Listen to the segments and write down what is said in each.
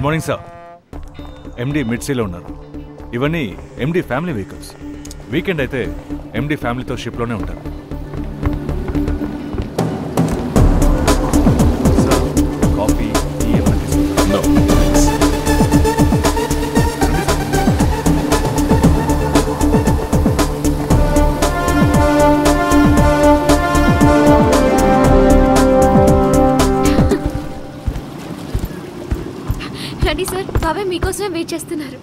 Morning sir. ఎండి మిడ్సీలో ఉన్నారు. ఇవన్నీ ఎండి family vehicles. Weekend అయితే ఎండి ఫ్యామిలీతో షిప్లోనే ఉంటారు. సార్ కాఫీ టీ ఏమైనా తీసుకుంటారు? రండి సార్, బాబాయ్ మీకోసమే వెయిట్ చేస్తున్నారు.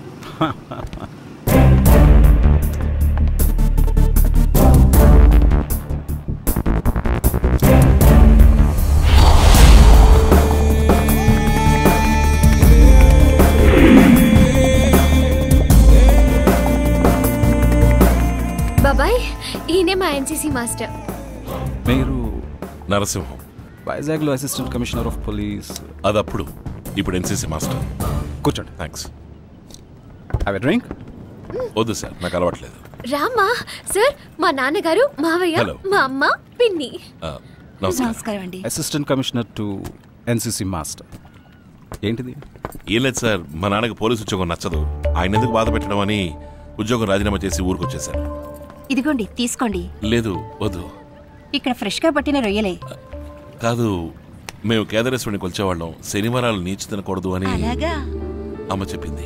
బాబాయ్, ఈయనే మా ఎన్సీసీ మాస్టర్. మీరు? నరసింహం, వైజాగ్లో అసిస్టెంట్ కమిషనర్ ఆఫ్ పోలీస్. అదప్పుడు, ఇప్పుడు ఎన్సీసీ మాస్టర్. కూర్చోండి. థ్యాంక్స్. Have a drink? వద్దు సార్, నాకు అలవాట్లేదు. రామా సార్, మా నాన్నగారు, మావయ్య, Hello. మా అమ్మ, పిన్ని. నమస్కారం అండి. Assistant commissioner to NCC master. ఏంటిది? ఏం లేదు సార్, మా నాన్నకి పోలీసు ఉద్యోగం నచ్చదు. ఆయన ఎందుకు బాధ పెట్టడం అని ఉద్యోగం రాజీనామా చేసి ఊరికొచ్చేసాను. ఇదిగోండి తీసుకోండి. లేదు, వద్దు. ఇక్కడ ఫ్రెష్ గా పట్టిన రొయ్యలే. కాదు, మేము కేదారేశ్వరుని కొలిచేవాళ్ళం. శనివారాలు నీచు తినకూడదు అని అమ్మ చెప్పింది.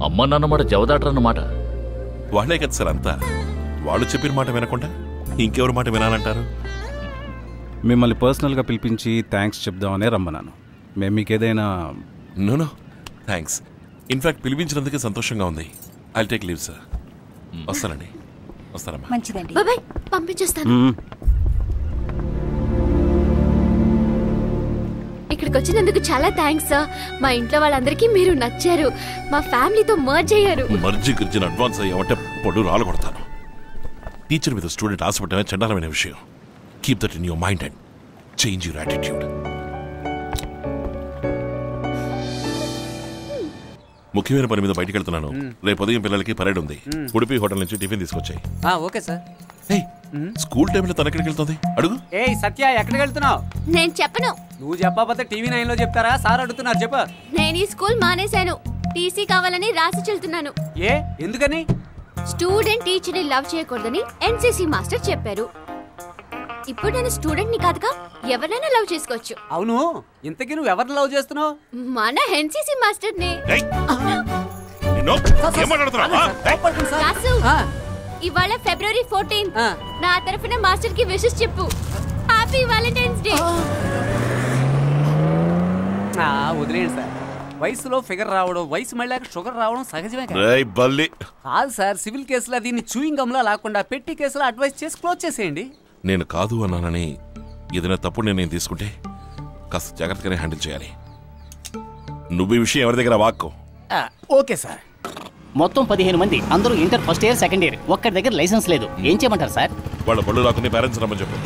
అమ్మ నాన్నమాట జవదాటరన్నమాట. వాళ్లే కదా సార్ అంతా. వాళ్ళు చెప్పిన మాట వినకుండా ఇంకెవరి మాట వినాలంటారు? మిమ్మల్ని పర్సనల్గా పిలిపించి థ్యాంక్స్ చెప్దామనే రమ్మన్నాను. మేము మీకు ఏదైనా? No thanks. ఇన్ఫాక్ట్ పిలిపించినందుకే సంతోషంగా ఉంది. I'll take leave sir. వస్తానండి. వస్తానమ్మా. మంచిదండి. బాబాయ్, పంపించేస్తాను. ఇక్కడికి వచ్చినందుకు చాలా థ్యాంక్స్ సార్. మా ఇంట్లో వాళ్ళందరికీ మీరు నచ్చారు. మా ఫ్యామిలీతో మర్జ్ అయ్యారు. మర్జీ గిర్జిన అడ్వాన్స్ అయ్యామంటే పొడు రాలు కొడతాను. టీచర్ మీద స్టూడెంట్ ఆశపడమే చండాలమైన విషయం. Keep that in your mind and change your attitude. ముఖ్యమైన పని మీద బయటికి వెళ్తున్నాను. రేపు ఉదయం పిల్లలకి పరేడ్ ఉంది. ఉడిపి హోటల్ నుంచి టిఫిన్ తీసుకొచ్చాయి. Okay sir. స్కూల్ టైంలో తన ఎక్కడికి వెళ్తుంది అడుగు. ఏయ్ సత్య, ఎక్కడికి వెళ్తున్నావు? నేను చెప్పను. నువ్వు చెప్పకపోతే టీవీ 9 లో చెప్తారా? సార్ అడుగుతున్నారు, చెప్ప. నేను ఈ స్కూల్ మానేశాను. టీసీ కావాలని రాసి చెల్తున్నాను. ఏ ఎందుకని? స్టూడెంట్ టీచర్ ని లవ్ చేయకూడదని ఎన్సీసీ మాస్టర్ చెప్పారు. ఇప్పుడు నేను స్టూడెంట్ ని కాదుగా, ఎవరైనా లవ్ చేసుకోవచ్చు. అవును, ఇంతకీ నువ్వు ఎవరిని లవ్ చేస్తున్నావు? మన ఎన్సీసీ మాస్టర్ నే. రాసు, ఇవాళ ఫిబ్రవరి 14 నా తరఫున మాస్టర్ కి విషెస్ చెప్పు. Happy Valentine's day. వదిలేండి సార్. వయసులో ఫిగర్ రావడం, వయసు మళ్ళీ షుగర్ రావడం సహజమే. కాదు సార్, సివిల్ కేసులో దీన్ని చూయింగ్ గమ్లా లేకుండా పెట్టి కేసులో అడ్వైస్ చేసి క్లోజ్ చేసేయండి. నేను కాదు అన్నానని ఏదైనా తప్పుడు నిర్ణయం తీసుకుంటే కాస్త జాగ్రత్తగానే హ్యాండిల్ చేయాలి. నువ్వు ఈ విషయం ఎవరి దగ్గర వాక్కో. Okay sir. మొత్తం 15 మంది, అందరూ inter first year second year. ఒక్కడి దగ్గర లైసెన్స్ లేదు. ఏం చేయమంటారు సార్? వాళ్ళ బళ్ళు రాకుండా పేరెంట్స్ రమ్మని చెప్పు.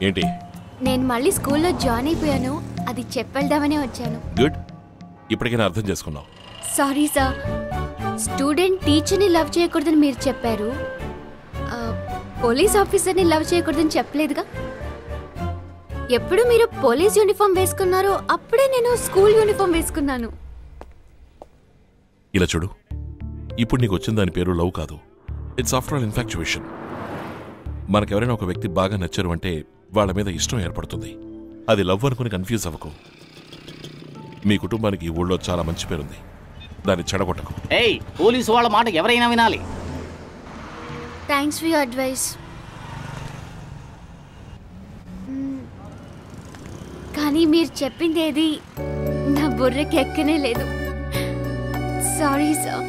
ఏంటి? నేను మళ్ళీ స్కూల్లో జాయిన్ అయిపోయాను. అది చెప్పేద్దామనే వచ్చాను. గుడ్, ఇప్పటికైనా అర్థం చేసుకున్నావు. సారీ సార్, స్టూడెంట్ టీచర్ ని లవ్ చేయకూడదని మీరు చెప్పారు. పోలీస్ ఆఫీసర్ ని లవ్ చేయకూడదని చెప్పలేదుగా. ఎప్పుడు మీరు పోలీస్ యూనిఫామ్ వేసుకున్నారో అప్పుడే నేను స్కూల్ యూనిఫామ్ వేసుకున్నాను. ఇలా చూడు, ఇప్పుడు నీకు వచ్చిన దాని పేరు లవ్ కాదు. It's after all infatuation. మనకెవరైనా ఒక వ్యక్తి బాగా నచ్చారు అంటే వాళ్ళ మీద ఇష్టం ఏర్పడుతుంది. అది లవ్ అనుకుని కన్ఫ్యూజ్ అవ్వకు. మీ కుటుంబానికి ఈ ఊళ్ళో చాలా మంచి పేరుంది, దాన్ని చెడగొట్టకు. ఏయ్, పోలీసు వాళ్ళ మాట ఎవరైనా వినాలి. Thanks for your advice. కానీ మీరు చెప్పింది ఏది నా బుర్రకి ఎక్కనే లేదు. Sorry sir.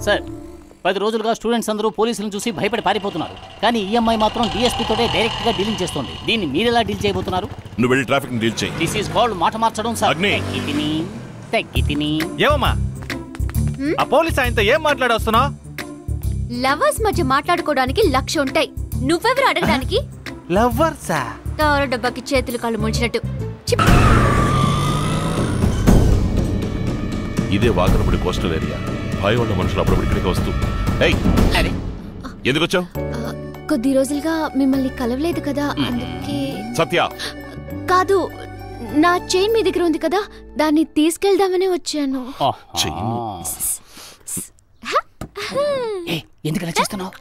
సార్, 10 రోజులుగా స్టూడెంట్స్ అందరూ పోలీసులను చూసి భయపడి పారిపోతున్నారు. కానీ ఈ అమ్మాయి మాత్రం DSP తోటే డైరెక్ట్ గా డీలింగ్ చేస్తుంది. దీన్ని మీరెలా డీల్ చేయబోతున్నారు? నువ్వు వెళ్ళి ట్రాఫిక్ డీల్ చేయి. దిస్ ఈస్ కాల్డ్ మాట మార్చడం సార్. తగ్గితిని. ఏమమ్మా ఆ పోలీస్ ఆయనతో ఏం మాట్లాడొస్తున్నావు? లవర్స్ మధ్య మాట్లాడుకోవడానికి 1,00,000 ఉంటాయి. నువ్వెవరు అడగడానికి? లవర్సా? తార డబ్బాకి చేతులు కాళ్ళు ముంచినట్టు. ఇదే వాకనపడి కోస్టల్ ఏరియా. భయం ఉన్న మనుషులు అప్పుడప్పుడు ఇక్కడికి వస్తూ. ఎందుకు వచ్చావు? కొద్ది రోజులుగా మిమ్మల్ని కలవలేదు కదా, అందుకే. సత్య కాదు, నా చైన్ మీ దగ్గర ఉంది కదా, దాన్ని తీసుకెళ్దామని వచ్చాను. ఎందుకలా చేస్తున్నావు?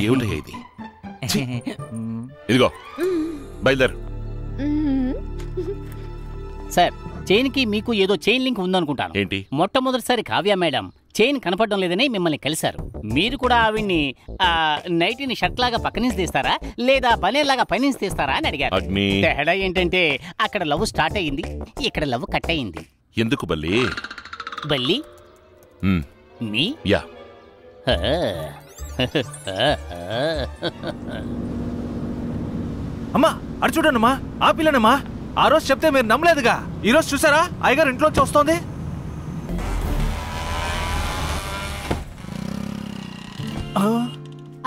ఏమిటయ్యా ఇది? ఇదిగో బయలుదేరు. సార్, చైన్ కి మీకు ఏదో చైన్ లింక్ ఉందనుకుంటాను. ఏంటి? మొట్టమొదటిసారి కావ్య మేడం చైన్ కనపడడం లేదని మిమ్మల్ని కలిశారు. మీరు కూడా ఆవిడ్ని నైటీని షర్ట్ లాగా పక్క నుంచి తీస్తారా లేదా పనేలాగా పైనుంచి తీస్తారా అని అడిగారు. తేడా ఏంటంటే అక్కడ లవ్ స్టార్ట్ అయ్యింది, ఇక్కడ లవ్ కట్ అయ్యింది. ఎందుకు బల్లి? బల్లి మీ యా అమ్మా అటు చూడండమ్మా, ఆ పిల్లనమ్మా. ఆ రోజు చెప్తే మీరు నమ్మలేదుగా, ఈ రోజు చూసారా అయ్యగారు ఇంట్లోంచి వస్తోంది.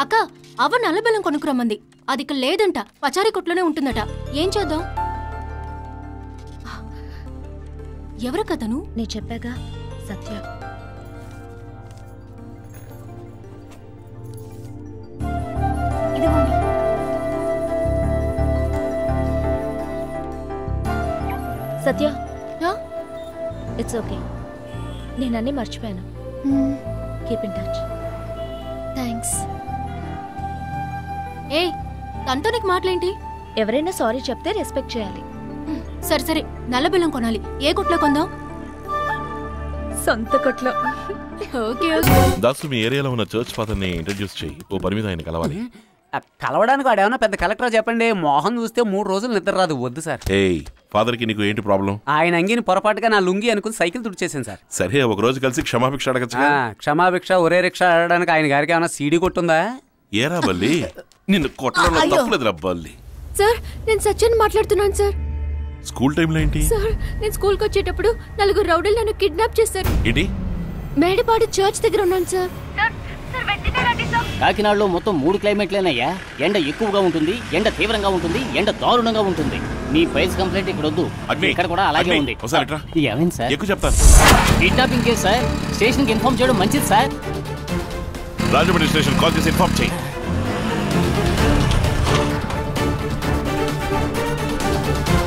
అక్క, అవ్వ నల్లబెల్లం కొనుక్కురమ్మంది. అది ఇక్కడ లేదంట, పచారీ కొట్లోనే ఉంటుందట. ఏం చేద్దాం? ఎవరకతను? నీ చెప్పాగా, సత్య. సత్య, ఇట్స్ ఓకే, నేను అన్నీ మర్చిపోయాను. Keep in touch. థ్యాంక్స్. ఏ తనతో నీకు మాటలేంటి? ఎవరైనా సారీ చెప్తే రెస్పెక్ట్ చేయాలి. సరే సరే, నల్లబెల్లం కొనాలి. ఏ కొట్లో కొందాం? సొంత కొట్లో. ఓకే. దాసు, మీ ఏరియాలో ఉన్న చర్చ్ ఫాదర్ ని ఇంట్రడ్యూస్ చేయి. ఓ పని మీద ఆయన కలవాలి. కలవడానికి వాడేమన్నా పెద్ద కలెక్టర్ చెప్పండి. మోహన్ చూస్తే 3 రోజులు నిద్ర రాదు. వద్దు సార్. ఫాదర్ కి నీకు ఏంటి ప్రాబ్లం? ఆయన అంగిని పొరపాటుగా నా లుంగి అనుకుని సైకిల్ తుడిచేసాను సార్. సరే, ఒక రోజు కలిసి క్షమాభిక్ష అడగచ్చు. క్షమాభిక్ష, ఒరే రిక్షా అడగడానికి ఆయన గారికి ఏమైనా సీడీ కొట్టుందా? ఏరా బల్లి, నిన్ను కొట్టడంలో తప్పులేదురా బల్లి. సార్, నేను సత్యాన్ని మాట్లాడుతున్నాను సార్. స్కూల్ టైంలో ఏంటి సార్? నేను స్కూల్కి వచ్చేటప్పుడు 4 రౌడీలు నన్ను కిడ్నాప్ చేశారు. ఏంటి? మేడపాడు చర్చ్ దగ్గర ఉన్నాను సార్. కాకినాడలో మొత్తం 3 క్లైమేట్లేనయ్యా. ఎండ ఎక్కువగా ఉంటుంది, ఎండ తీవ్రంగా ఉంటుంది, ఎండ దారుణంగా ఉంటుంది. నీ ఫైల్స్ కంప్లైంట్ ఇక్కడ వద్దు, ఇక్కడ కూడా అలాగే ఉంది. ఏమైంది సార్? ఎక్కువ చెప్తాను. Kidnapping case sir. స్టేషన్కి ఇన్ఫార్మ్ చేయడం మంచిది సార్. రాజమండ్రి స్టేషన్ కాల్ చేసి ఇన్ఫార్మ్ చేయి.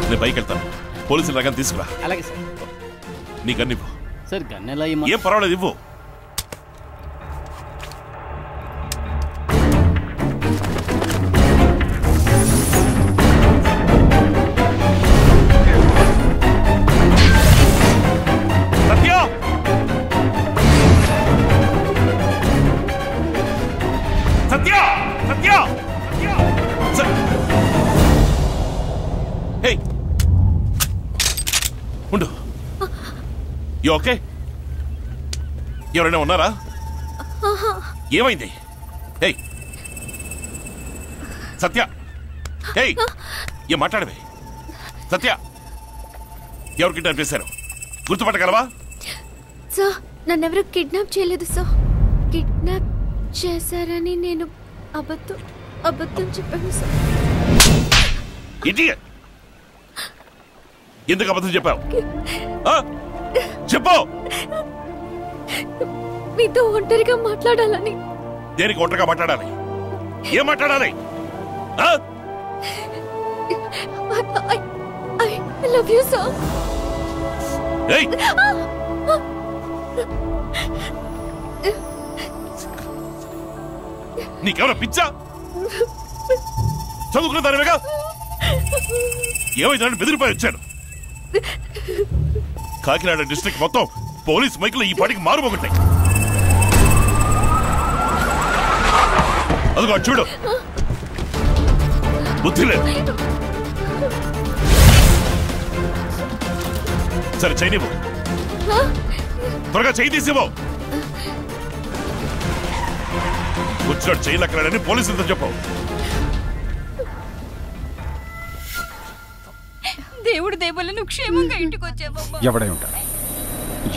నేను పైకి వెళ్తాను. పోలీసులు రకం తీసుకురా. అలాగే సార్. నీ గన్ను ఇవ్వు. సార్, గన్నెలా? ఏం పర్వాలేదు, ఇవ్వు. ఉండు. ఓకే, ఎవరైనా ఉన్నారా? ఏమైంది? సత్య, ఏం మాట్లాడవే? సత్య, ఎవరు కిడ్నాప్ చేశారు? గుర్తుపట్టగలవా? సార్, నన్నెవరూ కిడ్నాప్ చేయలేదు సార్. కిడ్నాప్ చేశారని నేను అబద్ధం చెప్పాను సార్. ఇడియట్! ఎందుకు అబద్ధం చెప్పావు? చెప్పు. మీతో ఒంటరిగా మాట్లాడాలని. దేనికి ఒంటరిగా మాట్లాడాలి? ఏం మాట్లాడాలి? I love you, sir. నీకెవరో పిచ్చా? చదువుకున్న దానివేగా. ఏమైందని బెదిరిపోయి వచ్చాను. కాకినాడ డిస్ట్రిక్ట్ మొత్తం పోలీస్ మైకులు ఈ పాటికి మారుమోగుంటాయి. అదిగో చూడు, బుద్ధి లేదు. సరే, చేయనివ్వు. త్వరగా చేయి తీసివ్వు. వచ్చినట్టు చేయలు అక్కడని పోలీసులతో చెప్పు. దేవుడు దేవల్ల నువ్వు క్షేమంగా ఇంటికి వచ్చావమ్మా. ఎవడై ఉంటాడు?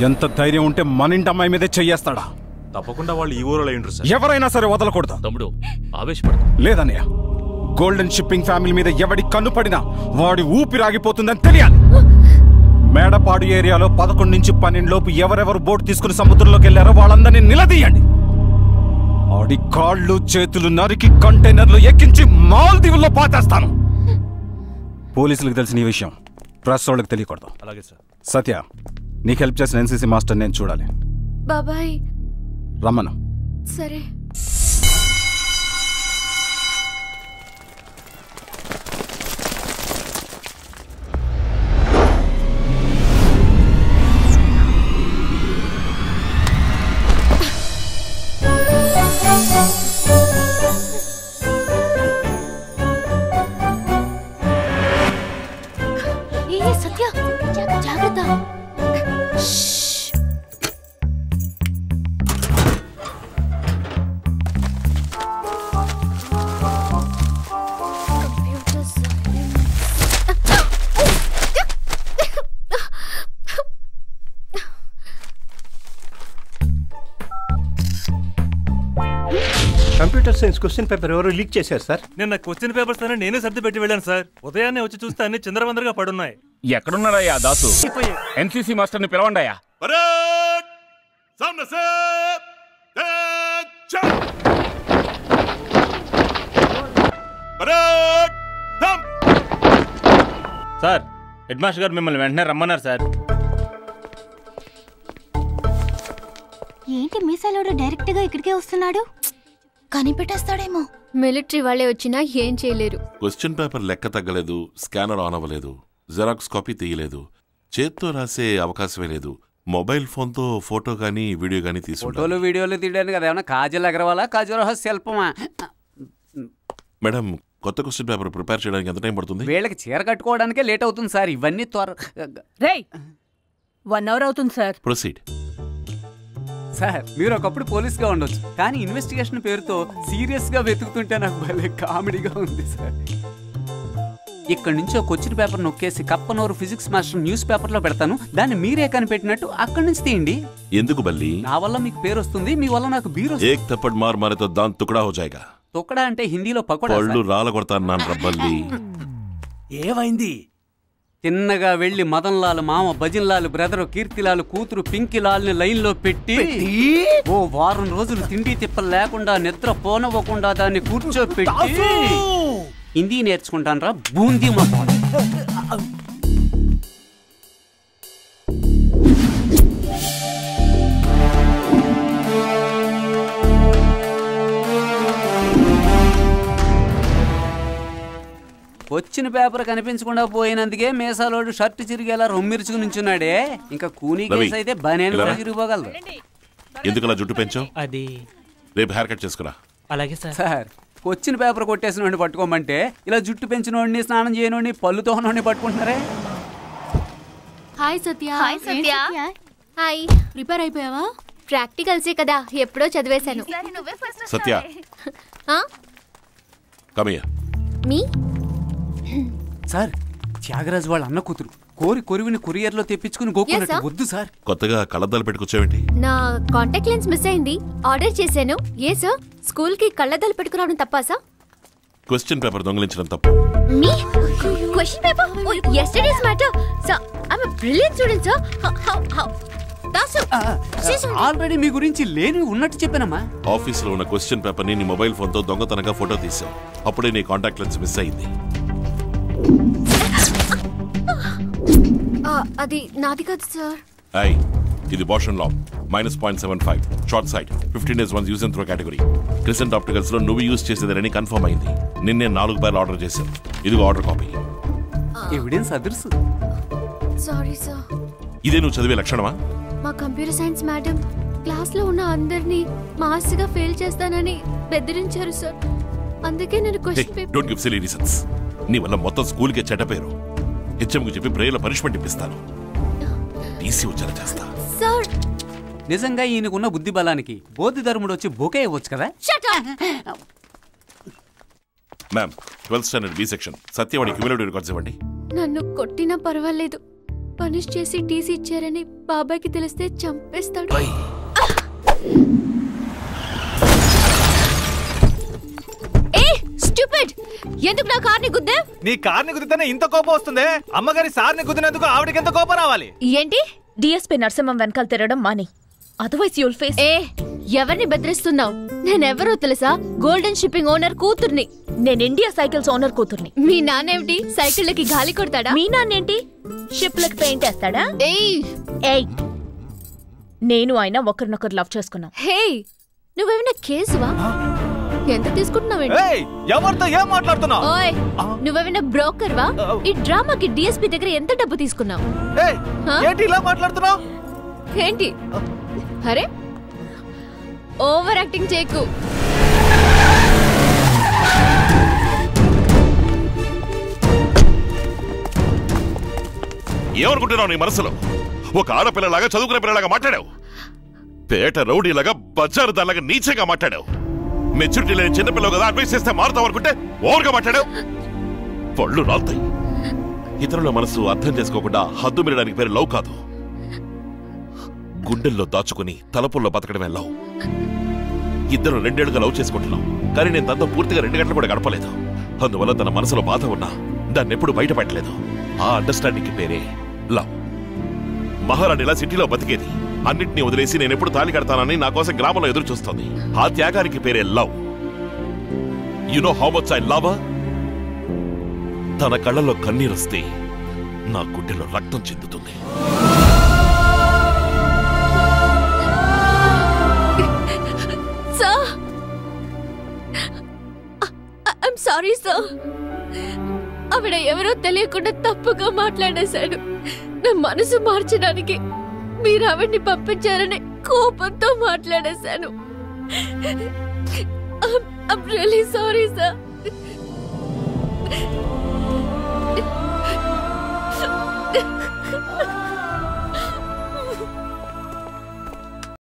ఎంత ధైర్యం ఉంటే మన ఇంటి అమ్మాయి మీదే చెయ్యేస్తాడా? తప్పకుండా వాళ్ళు ఈ ఊరిలో అయ్యుంటారు సార్. ఎవరైనా సరే వదలకూడదు. తమ్ముడు, ఆవేశపడు. లేదన్నయ్య, గోల్డెన్ షిప్పింగ్ ఫ్యామిలీ మీద ఎవడి కన్ను పడినా వాడి ఊపిరాగిపోతుందని తెలియాలి. మేడపాడు ఏరియాలో 11 నుంచి 12 లోపు ఎవరెవరు బోట్ తీసుకుని సముద్రంలోకి వెళ్ళారో వాళ్ళందరినీ నిలదీయండి. ఆడి కాళ్ళు చేతులు నరికి కంటైనర్లు ఎక్కించి మాల్దీవుల్లో పాతేస్తాను. పోలీసులకు తెలిసిన ఈ విషయం ప్రెస్ వాళ్ళకి తెలియకూడదు. అలాగే సార్. సత్య, నీకు హెల్ప్ చేసిన ఎన్సీసీ మాస్టర్ నేను చూడాలి. బాబాయ్ రమ్మను. సరే. సత్య జాగ్రత్త. కంప్యూటర్ సైన్స్ క్వశ్చన్ పేపర్ ఎవరు లీక్ చేశారు సార్? నిన్న క్వశ్చన్ పేపర్స్ అనే నేనే సర్ది పెట్టి వెళ్ళాను సార్. ఉదయాన్నే వచ్చి చూస్తే అన్ని చిందరవందరగా పడున్నాయి. ఎక్కడున్నాడయ్యా దాసు? ఎన్సీసీ మాస్టర్ని పిలవండాయా. సార్, హెడ్ మాస్టర్ గారు మిమ్మల్ని వెంటనే రమ్మన్నారు సార్. ఏంటి మీసాలోడు డైరెక్ట్ గా ఇక్కడికే వస్తున్నాడు? కనిపెట్టేస్తాడేమో. మిలిటరీ వాళ్ళే వచ్చినా ఏం చేయలేరు. క్వశ్చన్ పేపర్ లెక్క తగ్గలేదు, స్కానర్ ఆన్ అవ్వలేదు, జెరాక్స్ కాపీ తీయలేదు, చేత్తో రాసే అవకాశమే లేదు. మొబైల్ ఫోన్తో ఫోటో కానీ వీడియో కానీ తీసుకుంటారు. ఫోటోలు వీడియోలు తీయడానికి కదా ఏమన్నా కాజల్ అగర్వాలా, కాజల్ శిల్పమా? మేడం, కొత్త క్వశ్చన్ పేపర్ ప్రిపేర్ చేయడానికి ఎంత టైం పడుతుంది? వీళ్ళకి చీర కట్టుకోవడానికే లేట్ అవుతుంది సార్. ఇవన్నీ రేయ్ 1 అవర్ అవుతుంది సార్. ప్రొసీడ్. సార్, మీరు ఒకప్పుడు పోలీస్గా ఉండొచ్చు, కానీ ఇన్వెస్టిగేషన్ పేరుతో సీరియస్గా వెతుకుతుంటే నాకు భలే కామెడీగా ఉంది సార్. ఇక్కడ నుంచి ఒక క్వశ్చన్ పేపర్ నొక్కేసి కప్పనూరు ఫిజిక్స్ మాస్టర్ న్యూస్ పేపర్లో పెడతాను. దాన్ని మీరే కనిపెట్టినట్టు అక్కడి నుంచి తీయండి. ఎందుకు బల్లి? నా వల్ల మీకు పేరు వస్తుంది, మీ వల్ల నాకు బీరు. ఏక్ థప్పడ్ మార్ మారే తో దాన్ తుకడా హో జాయేగా. తుకడా అంటే హిందీలో పకోడా. పళ్ళు రాలగొడతాను నాన్న రబ్బల్లి. ఏమైంది? తిన్నగా వెళ్లి మదన్ లాల్ మామ భజన్ లాల్ బ్రదర్ కీర్తిలాల్ కూతురు పింకిలాల్ ని లైన్ లో పెట్టి ఓ వారం రోజులు తిండి తిప్పలు లేకుండా నిద్ర పోనవ్వకుండా దాన్ని కూర్చోపెట్టి హిందీ నేర్చుకుంటాను రా బూందీ మా. వచ్చిన పేపర్ కనిపించకుండా పోయినందుకే మేసాలోడు షర్ట్ చిరిగేలా రొమ్మిరుచుకు నుంచున్నాడే. ఇంకా కూనీ కేసు అయితే బనేను చిరిగిపోగలదు. ఎందుకలా జుట్టు పెంచావు? అది రేపు హెయిర్ కట్ చేసుకురా. అలాగే సార్. సార్, వచ్చిన పేపర్ కొట్టేసిన వాడిని పట్టుకోమంటే ఇలా జుట్టు పెంచిన వాడిని, స్నానం చేయని, పళ్ళు తోనోడిని పట్టుకుంటున్నారే. Hi Satya. Hi Satya. Hi. Prepare అయిపోయావా? ప్రాక్టికల్సే కదా, ఎప్పుడో చదివేశాను. Satya, come here. మీ సార్, త్యాగరాజు వాళ్ళ అన్న కూతురు కోరి కొరివిని కొరియర్లో తెప్పించుకుని గోకున్నట్టు వద్దు సార్. కొత్తగా కళ్ళద్దాలు పెట్టుకొచ్చావేంటి? నా కాంటాక్ట్ లెన్స్ మిస్ అయింది, ఆర్డర్ చేశాను. ఏ సార్, స్కూల్ కి కళ్ళద్దాలు పెట్టుకురావడం తప్పా సార్? క్వశ్చన్ పేపర్ దొంగిలించడం తప్పు. మీ question paper yesterday's matter sir. I'm a brilliant student sir. How already మీ గురించి లేని ఉన్నట్టు చెప్పానమ్మా. ఆఫీసులో ఉన్న క్వశ్చన్ పేపర్ ని నీ మొబైల్ ఫోన్ తో దొంగతనంగా ఫోటో తీసావు. అప్పుడే నీ కాంటాక్ట్ లెన్స్ మిస్ అయింది. అది నాది కాదు సార్. ఇది బోషన్ లా -0.75 short site 15 days once use and throw category. Crescent opticals లో నువ్వు యూజ్ చేసేదని కన్ఫర్మ్ అయింది. నిన్నే 4 పేర్లు ఆర్డర్ చేశావు. ఇదిగో order copy. Evidence others. Sorry sir. ఇదే నువ్వు చదివే లక్షణమా? మా కంప్యూటర్ సైన్స్ మేడం క్లాస్ లో ఉన్న అందరినీ మాస్గా ఫెయిల్ చేస్తానని బెదిరించారు సార్. అందుకే నేను question paper. Don't give silly reasons. నీ వల్ల మొత్తం స్కూల్ కి చెడ్డ పేరు. హెచ్ఎంకు చెప్పి ప్రేయర్ల పనిష్మెంట్ ఇప్పిస్తాను. టీసీ వచ్చేలా చేస్తా. సార్, నిజంగా ఈయనకున్న బుద్ధి బలానికి బోధి ధర్ముడు వచ్చి బొకే ఇవ్వచ్చు కదా. Ma'am, 12th standard B section సత్యవాడి క్యూములేటివ్ రికార్డ్స్ ఇవ్వండి. నన్ను కొట్టినా పర్వాలేదు, పనిష్ చేసి టీసీ ఇచ్చారని బాబాయ్కి తెలిస్తే చంపేస్తాడు. ఏ స్టూపిడ్ ఎందుకు నా కార్ని గుద్దా? నీ కార్ని గుద్దితేనే ఇంత కోపం వస్తుంది. అమ్మగారి సార్ని గుద్దినందుకు ఆవిడకి ఎంత కోపం రావాలి? ఏంటి? డిఎస్పీ నరసింహం వెనకాల తిరగడం మాని, అదర్వైజ్ యుల్ ఫేస్. ఎవరిని బెదిరిస్తున్నావు? నేనెవరో తెలుసా? గోల్డెన్ షిప్పింగ్ ఓనర్ కూతుర్ని. నేను ఇండియా సైకిల్స్ ఓనర్ కూతుర్ని. మీ నాన్నేమిటి సైకిళ్ళకి గాలి కొడతాడా? మీ నాన్నేంటి షిప్లకి పెయింట్ వేస్తాడా? ఏయ్ నేను ఆయన ఒకరినొకరు లవ్ చేసుకున్నాం. హే, నువ్వేమైనా కేసువా? ఎంత తీసుకుంటున్నావు? ఎవరితో ఏం మాట్లాడుతున్నావు? ఓయ్, నువ్వేమైనా బ్రోకర్ వా? ఈ డ్రామాకి డిఎస్పీ దగ్గర ఎంత డబ్బు తీసుకున్నావు? ఏంటి ఇలా మాట్లాడుతున్నావు? ఏంటి? అరే, ఓవర్ యాక్టింగ్ చేయకు. ఏమనుకుంటున్నావు నీ మనసులో? ఒక ఆడపిల్లలాగా చదువుకునే పిల్లలాగా మాట్లాడావు. పేట రౌడీలాగా బజారు దానిలాగా నీచంగా మాట్లాడావు. మెచ్యూరిటీ లేని చిన్నపిల్లలు కదా అడ్వైస్ చేస్తే మారుతావు అనుకుంటే ఓవర్గా మాట్లాడావు. పళ్ళు రాలుతాయి. ఇతరుల మనసు అర్థం చేసుకోకుండా హద్దు మీరడానికి పేరు లవ్ కాదు. గుండెల్లో దాచుకుని తలపుల్లో బతకడమే లవ్. ఇద్దరు 2 ఏళ్లుగా లవ్ చేసుకుంటున్నాం, కానీ నేను తనతో పూర్తిగా 2 గంటలు కూడా గడపలేదు. అందువల్ల తన మనసులో బాధ ఉన్నా దాన్ని ఎప్పుడు బయట పెట్టలేదు. ఆ అండర్స్టాండింగ్ పేరే లవ్. మహారాణిలా సిటీలో బతికేది, అన్నింటినీ వదిలేసి నేను ఎప్పుడు తాళి కడతానని నా కోసం గ్రామంలో ఎదురు చూస్తుంది. ఆ త్యాగానికి పేరే love. You know how much I love her? తన కళ్ళలో కన్నీరొస్తే నా గుండెలో రక్తం చెందుతుంది. Sir, I'm sorry sir. ఆవిడ ఎవరో తెలియకుండా తప్పుగా మాట్లాడేశాడు. నా మనసు మార్చడానికి మీరు ఆవిడ్ని పంపించారని కోపంతో మాట్లాడేశాను. I'm really sorry sir.